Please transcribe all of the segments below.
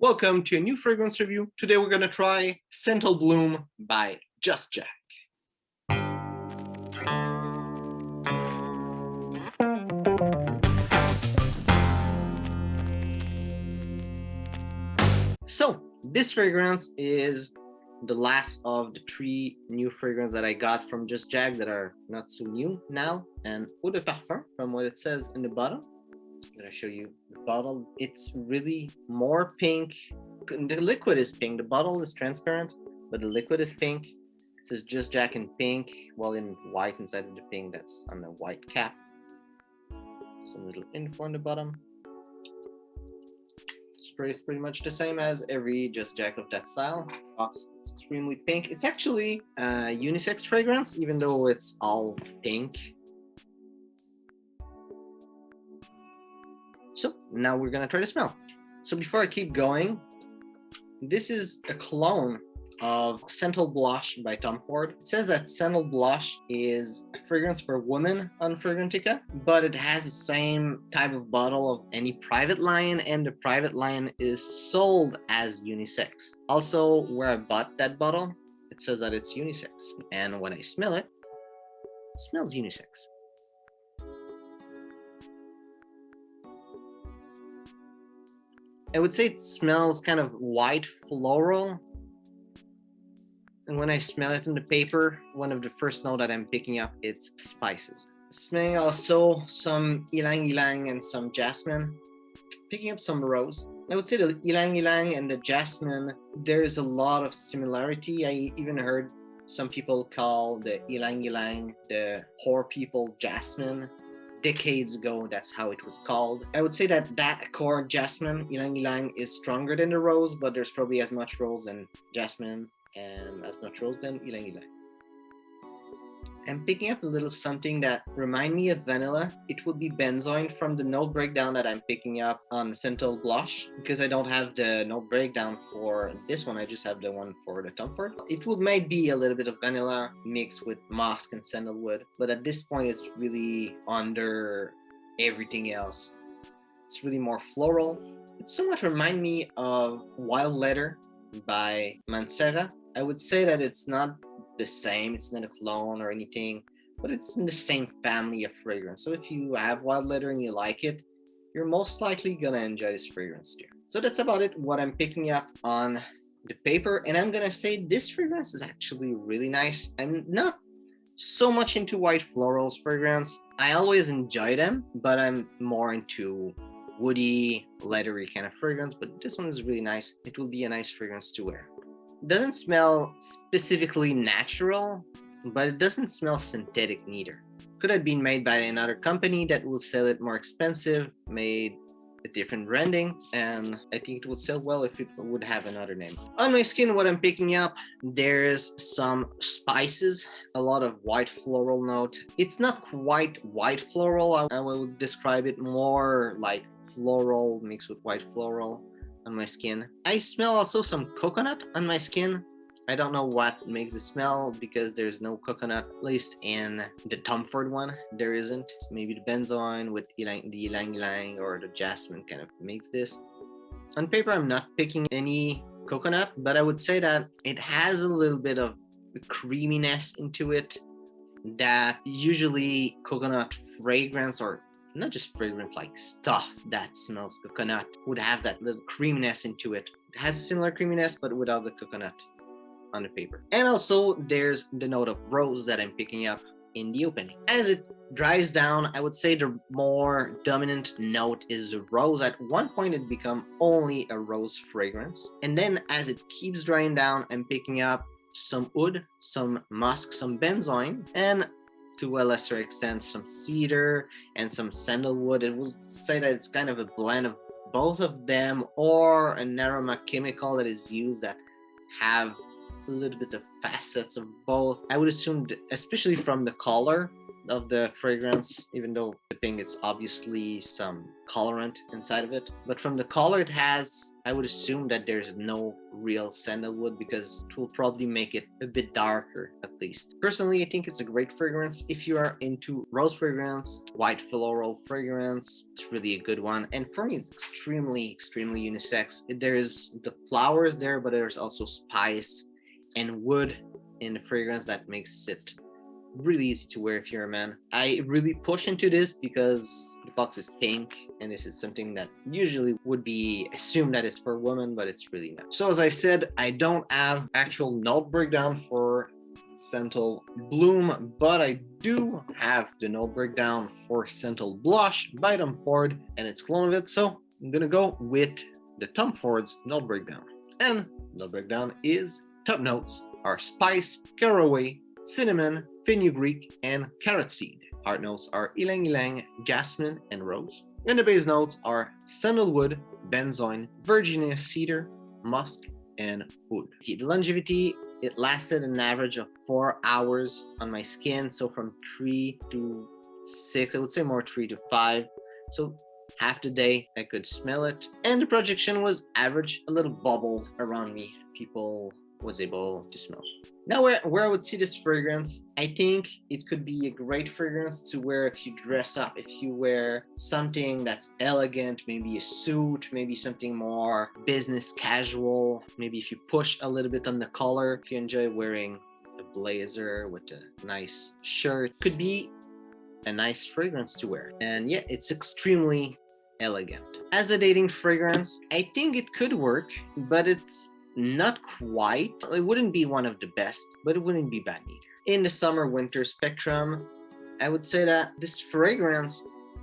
Welcome to a new fragrance review. Today we're going to try Santal Bloom by Just Jack. So this fragrance is the last of the three new fragrances that I got from Just Jack that are not so new now. And Eau de Parfum, from what it says in the bottle. I'm going to show you the bottle. It's really more pink. The liquid is pink. The bottle is transparent, but the liquid is pink. It says Just Jack in pink, well in white inside of the pink. That's on the white cap. Some little info on the bottom. Spray is pretty much the same as every Just Jack of that style. It's extremely pink. It's actually a unisex fragrance, even though it's all pink. So now we're gonna try to smell. So before I keep going, this is a clone of Santal Blush by Tom Ford. It says that Santal Blush is a fragrance for women on Fragrantica, but it has the same type of bottle of any private line, and the private line is sold as unisex. Also, where I bought that bottle, it says that it's unisex, and when I smell it, it smells unisex. I would say it smells kind of white floral. And when I smell it in the paper, one of the first notes that I'm picking up is spices. Smelling also some ylang ylang and some jasmine. Picking up some rose. I would say the ylang ylang and the jasmine, there's a lot of similarity. I even heard some people call the ylang ylang the poor people jasmine. Decades ago, that's how it was called. I would say that accord jasmine, ylang ylang, is stronger than the rose, but there's probably as much rose than jasmine and as much rose than ylang ylang. I'm picking up a little something that reminds me of vanilla. It would be benzoin from the note breakdown that I'm picking up on Santal Blush, because I don't have the note breakdown for this one. I just have the one for the Tom Ford. It might be a little bit of vanilla mixed with musk and sandalwood, but at this point it's really under everything else. It's really more floral. It somewhat reminds me of Wild Leather by Mancera. I would say that it's not the same, it's not a clone or anything, but it's in the same family of fragrance. So if you have Wild Leather and you like it, you're most likely gonna enjoy this fragrance too. So that's about it, what I'm picking up on the paper, and I'm gonna say this fragrance is actually really nice. I'm not so much into white florals fragrance. I always enjoy them, but I'm more into woody, leathery kind of fragrance, but this one is really nice. It will be a nice fragrance to wear. Doesn't smell specifically natural, but it doesn't smell synthetic neither. Could have been made by another company that will sell it more expensive, made a different branding, and I think it would sell well if it would have another name. On my skin, what I'm picking up, there's some spices, a lot of white floral note. It's not quite white floral. I will describe it more like floral mixed with white floral on my skin. I smell also some coconut on my skin. I don't know what makes it smell because there's no coconut, at least in the Tom Ford one, there isn't. Maybe the benzoin with the ylang ylang or the jasmine kind of makes this. On paper, I'm not picking any coconut, but I would say that it has a little bit of creaminess into it that usually coconut fragrance, or not just fragrance, like stuff that smells coconut, would have that little creaminess into it. It has a similar creaminess, but without the coconut on the paper. And also there's the note of rose that I'm picking up in the opening. As it dries down, I would say the more dominant note is rose. At one point it become only a rose fragrance, and then as it keeps drying down, I'm picking up some oud, some musk, some benzoin, and to a lesser extent some cedar and some sandalwood. It would say that it's kind of a blend of both of them, or an aroma chemical that is used that have a little bit of facets of both. I would assume that, especially from the color, of the fragrance, even though the pink is obviously some colorant inside of it. But from the color it has, I would assume that there's no real sandalwood because it will probably make it a bit darker at least. Personally, I think it's a great fragrance. If you are into rose fragrance, white floral fragrance, it's really a good one. And for me, it's extremely unisex. There's the flowers there, but there's also spice and wood in the fragrance that makes it really easy to wear if you're a man. I really push into this because the box is pink and this is something that usually would be assumed that it's for women, but it's really not. So as I said, I don't have actual note breakdown for Santal Bloom, but I do have the note breakdown for Santal Blush by Tom Ford and its clone of it. So I'm gonna go with the Tom Ford's note breakdown. And note breakdown is top notes are spice, caraway, cinnamon, fenugreek, and carrot seed. Heart notes are ylang ylang, jasmine, and rose. And the base notes are sandalwood, benzoin, Virginia cedar, musk, and wood. The longevity, it lasted an average of 4 hours on my skin, so from 3 to 6, I would say more 3 to 5. So half the day I could smell it. And the projection was average, a little bubble around me. People was able to smell. Now where I would see this fragrance, I think it could be a great fragrance to wear if you dress up, if you wear something that's elegant, maybe a suit, maybe something more business casual, maybe if you push a little bit on the collar, if you enjoy wearing a blazer with a nice shirt, could be a nice fragrance to wear. And yeah, it's extremely elegant. As a dating fragrance, I think it could work, but it's not quite. It wouldn't be one of the best, but it wouldn't be bad either. In the summer winter spectrum, I would say that this fragrance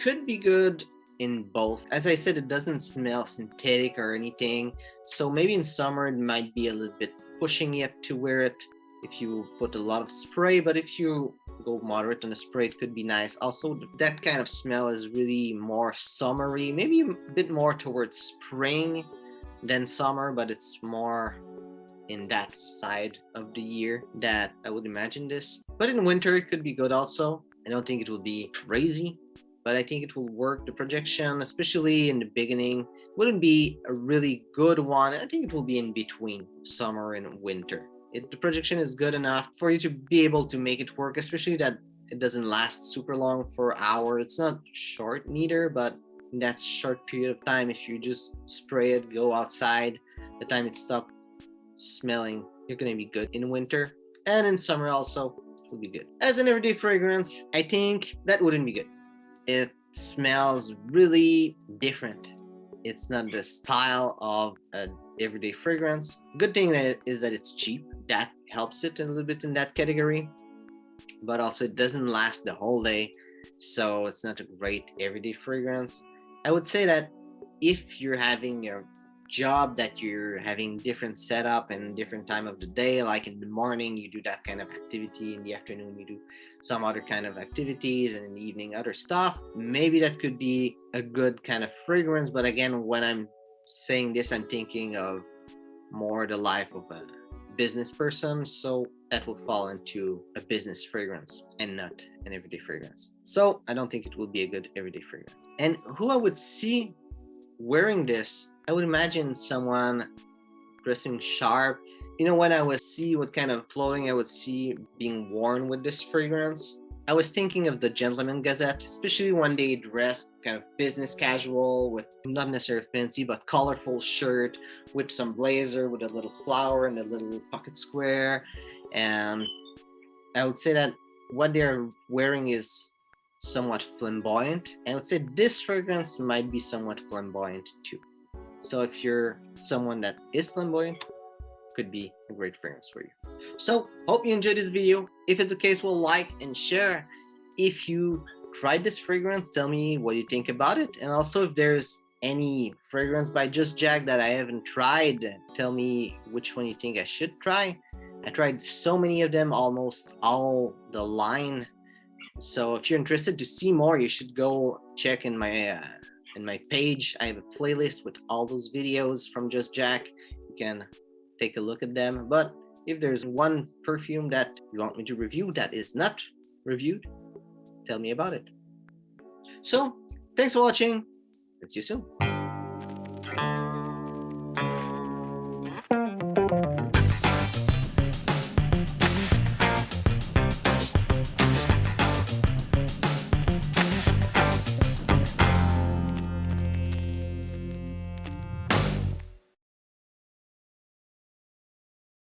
could be good in both. As I said, it doesn't smell synthetic or anything, so maybe in summer it might be a little bit pushing it to wear it if you put a lot of spray, but if you go moderate on the spray, it could be nice. Also, that kind of smell is really more summery, maybe a bit more towards spring than summer, but it's more in that side of the year that I would imagine this. But in winter, it could be good also. I don't think it will be crazy, but I think it will work. The projection, especially in the beginning, wouldn't be a really good one. I think it will be in between summer and winter. The projection is good enough for you to be able to make it work, especially that it doesn't last super long for an hour. It's not short neither, but in that short period of time, if you just spray it, go outside, the time it stops smelling, you're gonna be good in winter. And in summer also, it will be good. As an everyday fragrance, I think that wouldn't be good. It smells really different. It's not the style of an everyday fragrance. Good thing is that it's cheap. That helps it a little bit in that category. But also it doesn't last the whole day, so it's not a great everyday fragrance. I would say that if you're having a job that you're having different setup and different time of the day, like in the morning you do that kind of activity, in the afternoon you do some other kind of activities, and in the evening other stuff, maybe that could be a good kind of fragrance. But again, when I'm saying this, I'm thinking of more the life of a business person, so that will fall into a business fragrance and not an everyday fragrance. So I don't think it will be a good everyday fragrance. And who I would see wearing this, I would imagine someone dressing sharp. You know, when I would see what kind of clothing I would see being worn with this fragrance, I was thinking of the Gentleman Gazette, especially when they dressed kind of business casual with not necessarily fancy, but colorful shirt with some blazer with a little flower and a little pocket square. And I would say that what they're wearing is somewhat flamboyant. And I would say this fragrance might be somewhat flamboyant too. So if you're someone that is flamboyant, could be a great fragrance for you. So hope you enjoyed this video. If it's the case, well, like and share. If you tried this fragrance, tell me what you think about it. And also if there's any fragrance by Just Jack that I haven't tried, tell me which one you think I should try. I tried so many of them, almost all the line. So if you're interested to see more, you should go check in my page. I have a playlist with all those videos from Just Jack. You can take a look at them. But if there's one perfume that you want me to review that is not reviewed, tell me about it. So, thanks for watching. See you soon.